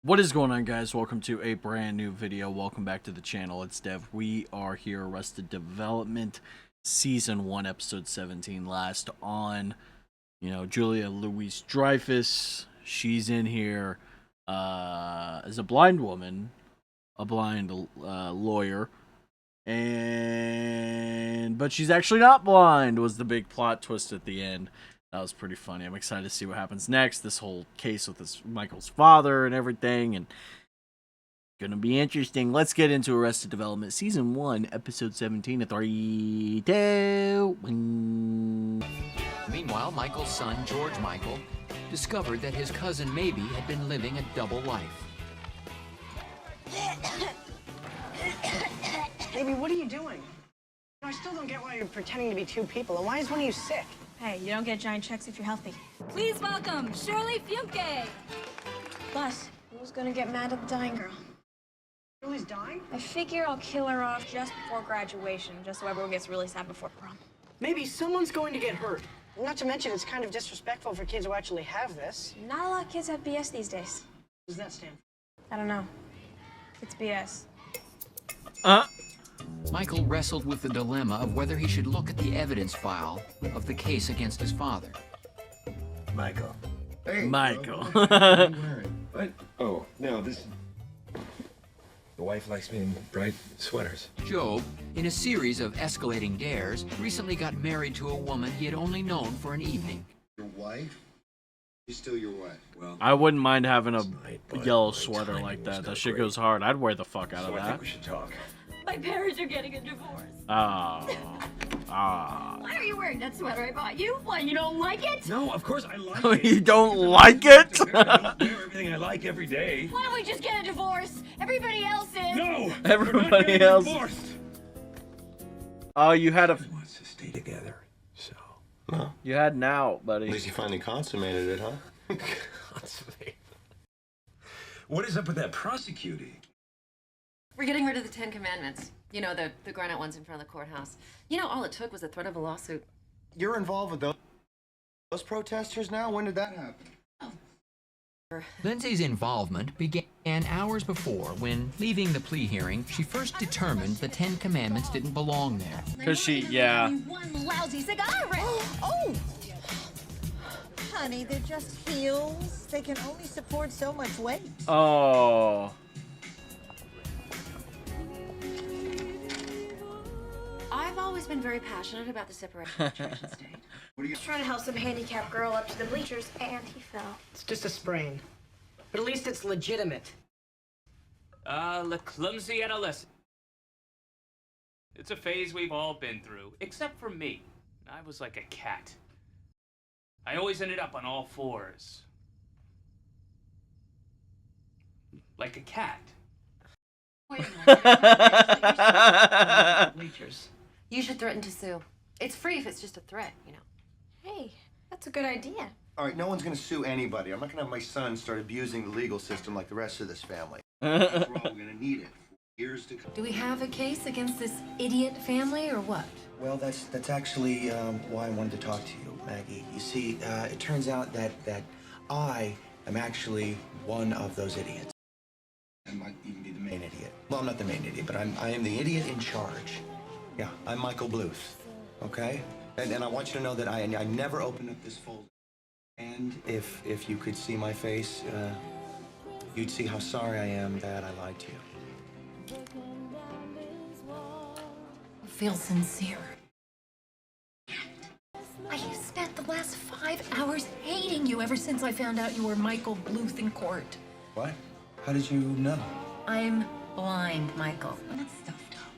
What is going on, guys? Welcome to a brand new video. Welcome back to the channel. It's Dev. We are here, Arrested Development Season 1, Episode 17. Last on, Julia Louis-Dreyfus. She's in here as a blind woman, a blind lawyer. But she's actually not blind, was the big plot twist at the end. That was pretty funny. I'm excited to see what happens next. This whole case with Michael's father and everything, and gonna be interesting. Let's get into Arrested Development Season 1, Episode 17. 3, 2, 1. Meanwhile, Michael's son, George Michael, discovered that his cousin Maybe had been living a double life. Maybe, what are you doing? I still don't get why you're pretending to be two people, and why is one of you sick? Hey, you don't get giant checks if you're healthy. Please welcome Shirley Fiumke. Plus, who's gonna get mad at the dying girl? Shirley's dying? I figure I'll kill her off just before graduation, just so everyone gets really sad before prom. Maybe someone's going to get hurt. Not to mention, it's kind of disrespectful for kids who actually have this. Not a lot of kids have BS these days. What does that stand for? I don't know. It's BS. Michael wrestled with the dilemma of whether he should look at the evidence file of the case against his father. Michael. Hey, Michael. What are you wearing? What? Oh, no, this... The wife likes me in bright sweaters. Job, in a series of escalating dares, recently got married to a woman he had only known for an evening. Your wife? She's still your wife. Well, I wouldn't mind having a But yellow my sweater timing like was that. not That shit great. goes hard. I'd wear the fuck out So of I think that. we should talk. My parents are getting a divorce. Why are you wearing that sweater I bought you? Why, you don't like it? No, of course I like You it. don't like it? I don't wear everything I like every day. Why don't we just get a divorce? Everybody else is. No! Everybody we're not getting else. divorced. Oh, you had He wants to stay together, so... you had an out, buddy. at least you finally consummated it, huh? Consummate. What is up with that prosecuting? We're getting rid of the 10 Commandments. You know, the granite ones in front of the courthouse. You know, all it took was the threat of a lawsuit. You're involved with those protesters now? When did that happen? Lindsay's involvement began hours before when, leaving the plea hearing, she first determined the 10 Commandments didn't belong there. Because yeah. One lousy cigar wreck. Oh! Honey, they're just heels. They can only support so much weight. Oh. I've always been very passionate about the separation of church and state. I was trying to help some handicapped girl up to the bleachers, and he fell. It's just a sprain. But at least it's legitimate. The clumsy adolescent. It's a phase we've all been through, except for me. I was like a cat. I always ended up on all fours. Like a cat. Wait a minute. Bleachers. You should threaten to sue. It's free if it's just a threat, you know. Hey, that's a good idea. All right, no one's gonna sue anybody. I'm not gonna have my son start abusing the legal system like the rest of this family. After all, we're gonna need it for years to come. Do we have a case against this idiot family or what? Well, that's actually why I wanted to talk to you, Maggie. You see, it turns out that I am actually one of those idiots. I might even be the main idiot. Well, I'm not the main idiot, but I am the idiot in charge. Yeah, I'm Michael Bluth, okay? And I want you to know that I never opened up this folder. And if you could see my face, you'd see how sorry I am that I lied to you. I feel sincere. I have spent the last 5 hours hating you ever since I found out you were Michael Bluth in court. What? How did you know? I'm blind, Michael. That's stuffed up.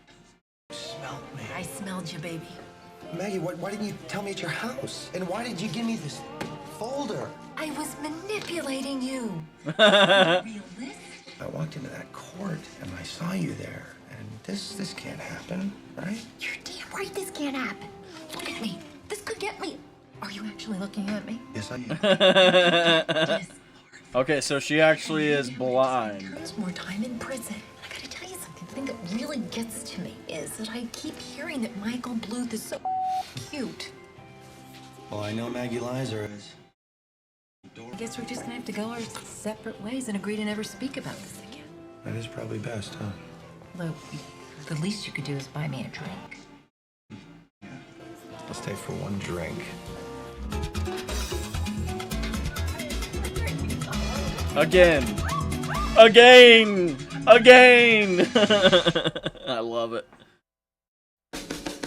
You smelled me. I smelled you, baby. Maggie, why didn't you tell me at your house? And why did you give me this folder? I was manipulating you. Realist? I walked into that court and I saw you there. And this can't happen, right? You're damn right this can't happen. Look at me. This could get me. Are you actually looking at me? Yes, I am. Yes. Okay, so she actually is blind. There's more time in prison. I gotta tell you something. The thing that really gets to me is that I keep hearing that Michael Bluth is so cute. Well, I know Maggie Lizer is. I guess we're just gonna have to go our separate ways and agree to never speak about this again. That is probably best, huh? Look, the least you could do is buy me a drink. I'll stay for one drink. Again. I love it.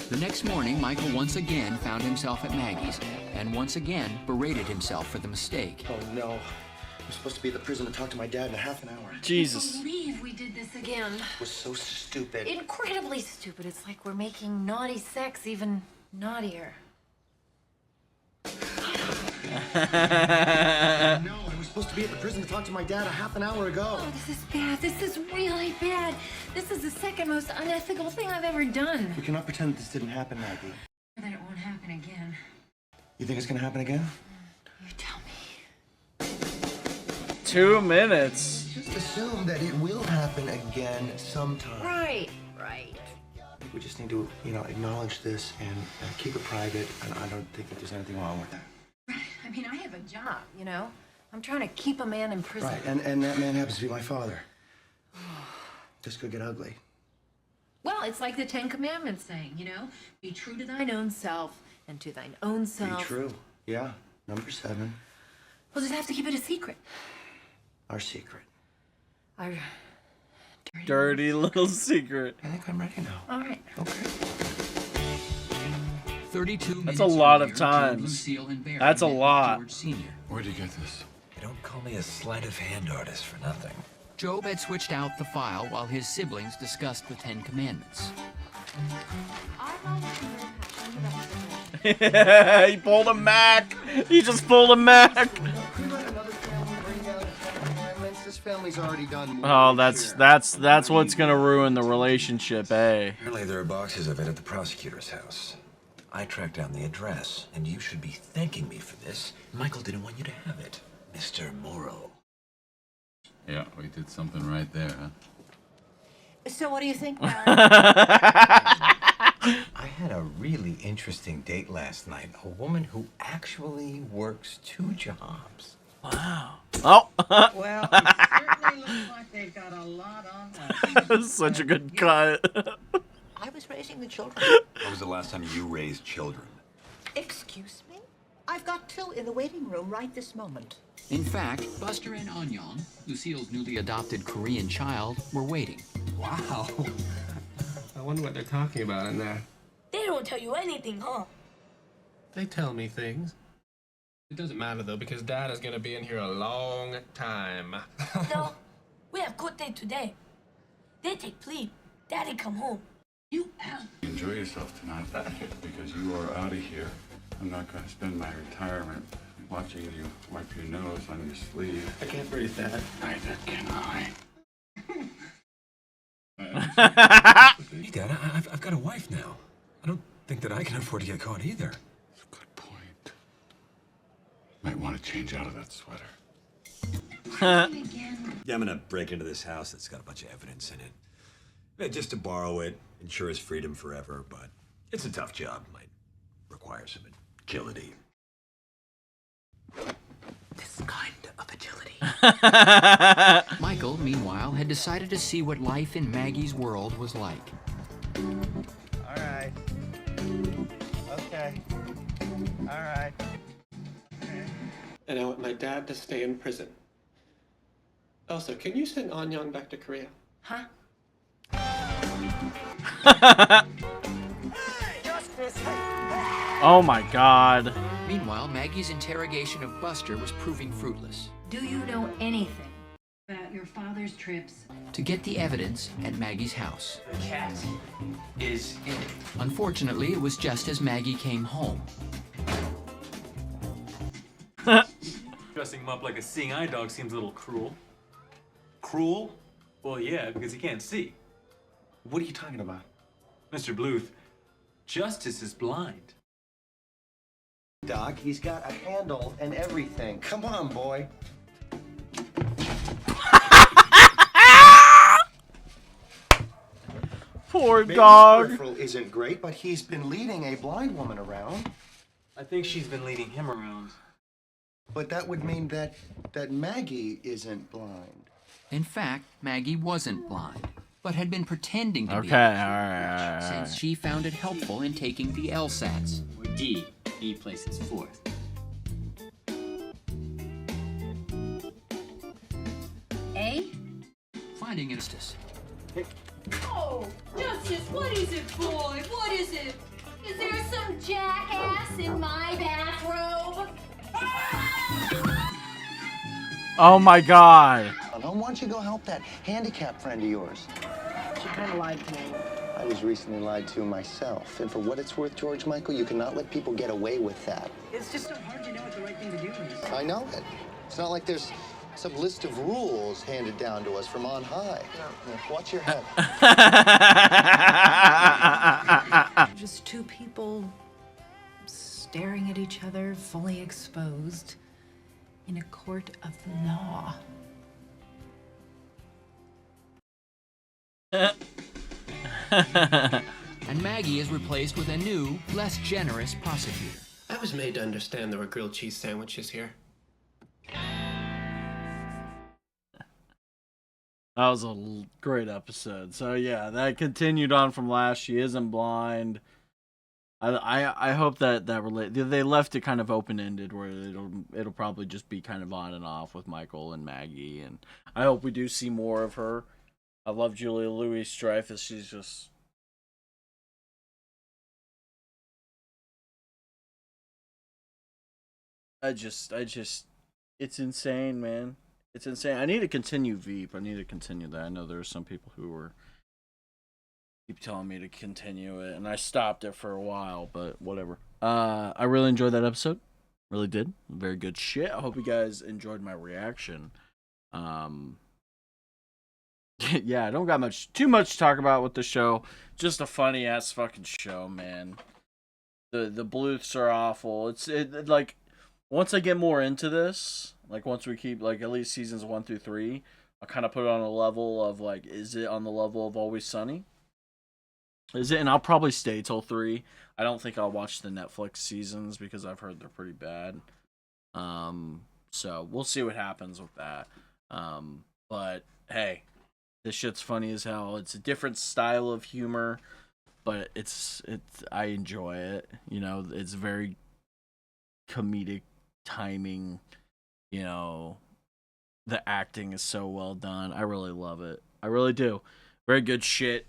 The next morning, Michael once again found himself at Maggie's and once again berated himself for the mistake. Oh no. I'm supposed to be at the prison to talk to my dad in a half an hour. Jesus. I believe we did this again. It was so stupid. Incredibly stupid. It's like we're making naughty sex even naughtier. No, I was supposed to be at the prison to talk to my dad a half an hour ago. Oh, this is bad. This is really bad. This is the second most unethical thing I've ever done. We cannot pretend that this didn't happen, Maggie. That it won't happen again. You think it's gonna happen again? You tell me. 2 minutes. Just assume that it will happen again sometime. Right. I think we just need to, acknowledge this and keep it private, and I don't think that there's anything wrong with that. I mean, I have a job, I'm trying to keep a man in prison. Right, and that man happens to be my father. This could get ugly. Well, it's like the Ten Commandments saying, be true to thine own self and to thine own self. Be true. Yeah. Number 7. We'll just have to keep it a secret. Our secret. Our Dirty little secret. I think I'm ready now. All right. Okay. 32 That's minutes a lot of earlier, times. Joe, Lucille, and Barry That's a met with lot. George Sr. Where'd you get this? They don't call me a sleight of hand artist for nothing. Job had switched out the file while his siblings discussed the Ten Commandments. He pulled a Mac. He just pulled a Mac. Can we let another family bring down the Ten Commandments? This family's already done more. Oh, that's what's gonna ruin the relationship, eh? Apparently there are boxes of it at the prosecutor's house. I tracked down the address, and you should be thanking me for this. Michael didn't want you to have it, Mr. Morrow. Yeah, we did something right there, huh? So what do you think, Barry? I had a really interesting date last night. A woman who actually works 2 jobs. Wow. Oh. Well, it certainly looks like they've got a lot on that. Such a good cut. I was raising the children. When was the last time you raised children? Excuse me? I've got 2 in the waiting room right this moment. In fact, Buster and Anyong, Lucille's newly adopted Korean child, were waiting. Wow. I wonder what they're talking about in there. They don't tell you anything, huh? They tell me things. It doesn't matter, though, because Dad is going to be in here a long time. No, we have court date today. They take plea. Daddy come home. You out. Enjoy yourself tonight, because you are out of here. I'm not going to spend my retirement watching you wipe your nose on your sleeve. I can't breathe, Dad. Neither can I. Hey, Dad, I've got a wife now. I don't think that I can afford to get caught either. That's a good point. Might want to change out of that sweater. Yeah, I'm gonna break into this house that's got a bunch of evidence in it. Just to borrow it, ensure his freedom forever, but it's a tough job. Might require some agility. This kind of agility. Michael, meanwhile, had decided to see what life in Maggie's world was like. All right. Okay. All right. And I want my dad to stay in prison. Also, can you send Anyong back to Korea? Huh? Oh my God. Meanwhile, Maggie's interrogation of Buster was proving fruitless. Do you know anything about your father's trips? To get the evidence at Maggie's house. The cat is in it. Unfortunately, it was just as Maggie came home. Dressing him up like a seeing eye dog seems a little cruel. Cruel? Well, yeah, because he can't see. What are you talking about? Mr. Bluth, justice is blind. Doc, he's got a handle and everything. Come on, boy. Poor Maybe dog. his peripheral isn't great, but he's been leading a blind woman around. I think she's been leading him around. But that would mean that Maggie isn't blind. In fact, Maggie wasn't blind, but had been pretending to be Okay, alright. since she found it helpful in taking the LSATs. Or D. D places fourth. A? Finding instance. Oh, Justice, what is it, boy? What is it? Is there some jackass in my bathrobe? Oh my god. Why don't you go help that handicapped friend of yours? She kind of lied to me. I was recently lied to myself. And for what it's worth, George Michael, you cannot let people get away with that. It's just so hard to know what the right thing to do is. I know it. It's not like there's some list of rules handed down to us from on high. No. Watch your head. Just two people staring at each other, fully exposed, in a court of law. And Maggie is replaced with a new, less generous prosecutor. I was made to understand there were grilled cheese sandwiches here. That was a great episode. So yeah, that continued on from last. She isn't blind. I hope that they left it kind of open ended where it'll probably just be kind of on and off with Michael and Maggie, and I hope we do see more of her. I love Julia Louis-Dreyfus. She's just it's insane, man. It's insane. I need to continue Veep. I need to continue that. I know there are some people who were keep telling me to continue it, and I stopped it for a while, but whatever. I really enjoyed that episode. Really did. Very good shit. I hope you guys enjoyed my reaction. Yeah, I don't got too much to talk about with the show. Just a funny ass fucking show, man. The Bluths are awful. It's like once I get more into this, like once we keep like at least seasons 1 through 3, I'll kind of put it on a level of like, is it on the level of Always Sunny? Is it? And I'll probably stay till 3. I don't think I'll watch the Netflix seasons because I've heard they're pretty bad. So we'll see what happens with that. But hey, this shit's funny as hell. It's a different style of humor, but it's I enjoy it. You know, it's very comedic timing. You know, the acting is so well done. I really love it. I really do. Very good shit.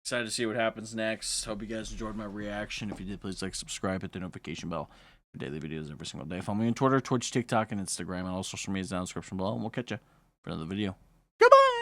Excited to see what happens next. Hope you guys enjoyed my reaction. If you did, please like, subscribe, hit the notification bell for daily videos every single day. Follow me on Twitter, Twitch, TikTok, and Instagram, and all social media down in the description below. And we'll catch you for another video. Goodbye!